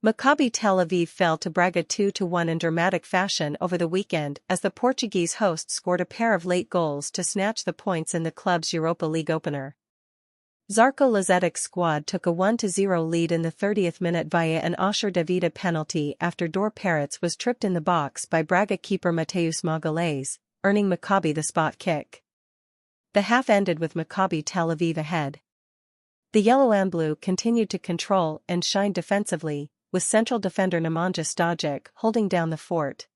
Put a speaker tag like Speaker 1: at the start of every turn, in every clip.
Speaker 1: Maccabi Tel Aviv fell to Braga 2-1 in dramatic fashion over the weekend as the Portuguese hosts scored a pair of late goals to snatch the points in the club's Europa League opener. Zarko Lazetic's squad took a 1-0 lead in the 30th minute via an Osher Davida penalty after Dor Peretz was tripped in the box by Braga keeper Mateus Magalhães, earning Maccabi the spot kick. The half ended with Maccabi Tel Aviv ahead. The Yellow and Blue continued to control and shine defensively, with central defender Nemanja Stojic holding down the fort.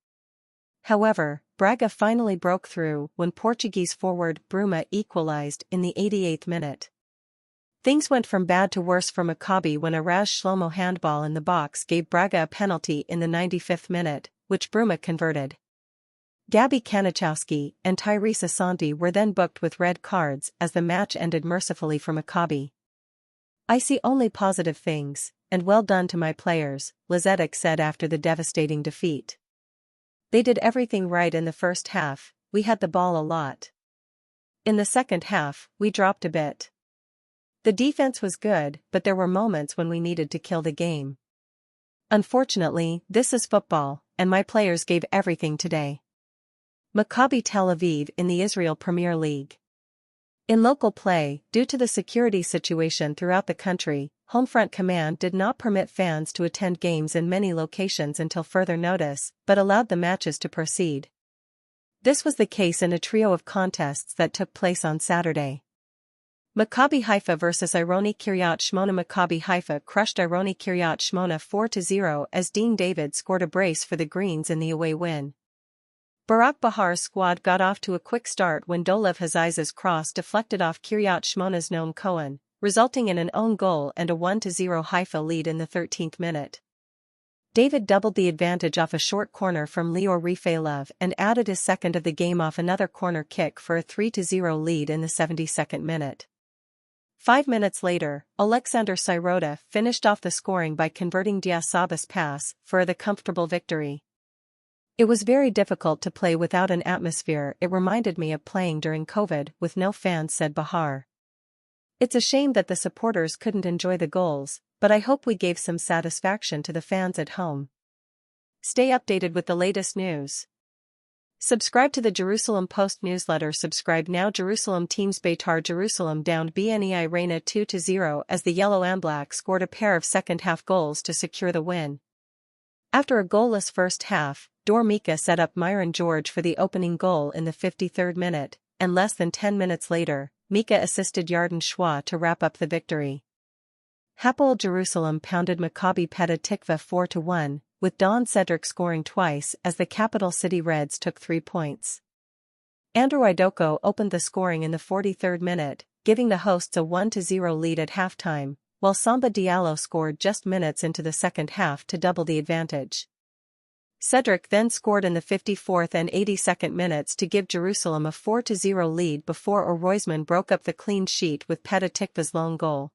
Speaker 1: However, Braga finally broke through when Portuguese forward Bruma equalized in the 88th minute. Things went from bad to worse for Maccabi when a Raz Shlomo handball in the box gave Braga a penalty in the 95th minute, which Bruma converted. Gabi Kanichowski and Tyrese Asante were then booked with red cards as the match ended mercifully for Maccabi. "I see only positive things, and well done to my players," Lazetic said after the devastating defeat. "They did everything right in the first half, we had the ball a lot. In the second half, we dropped a bit. The defense was good, but there were moments when we needed to kill the game. Unfortunately, this is football, and my players gave everything today." Maccabi Tel Aviv in the Israel Premier League. In local play, due to the security situation throughout the country, Homefront Command did not permit fans to attend games in many locations until further notice, but allowed the matches to proceed. This was the case in a trio of contests that took place on Saturday. Maccabi Haifa vs Ironi Kiryat Shmona. Maccabi Haifa crushed Ironi Kiryat Shmona 4-0 as Dean David scored a brace for the Greens in the away win. Barak Bahar's squad got off to a quick start when Dolev Hazaiza's cross deflected off Kiryat Shmona's Noam Cohen, resulting in an own goal and a 1-0 Haifa lead in the 13th minute. David doubled the advantage off a short corner from Lior Rifailov and added his second of the game off another corner kick for a 3-0 lead in the 72nd minute. 5 minutes later, Alexander Sirota finished off the scoring by converting Diasaba's pass for the comfortable victory. "It was very difficult to play without an atmosphere. It reminded me of playing during COVID with no fans," said Bahar. "It's a shame that the supporters couldn't enjoy the goals, but I hope we gave some satisfaction to the fans at home." Stay updated with the latest news. Subscribe to the Jerusalem Post newsletter. Subscribe now. Jerusalem teams Beitar Jerusalem downed Bnei Reina 2-0 as the Yellow and Black scored a pair of second-half goals to secure the win. After a goalless first half, Dor Mika set up Myron George for the opening goal in the 53rd minute, and less than 10 minutes later, Mika assisted Yarden Shwa to wrap up the victory. Hapoel Jerusalem pounded Maccabi Petah Tikva 4-1, with Don Cedric scoring twice as the capital city Reds took 3 points. Andrew Idoko opened the scoring in the 43rd minute, giving the hosts a 1-0 lead at halftime, while Samba Diallo scored just minutes into the second half to double the advantage. Cedric then scored in the 54th and 82nd minutes to give Jerusalem a 4-0 lead before Roisman broke up the clean sheet with Petah Tikva's lone goal.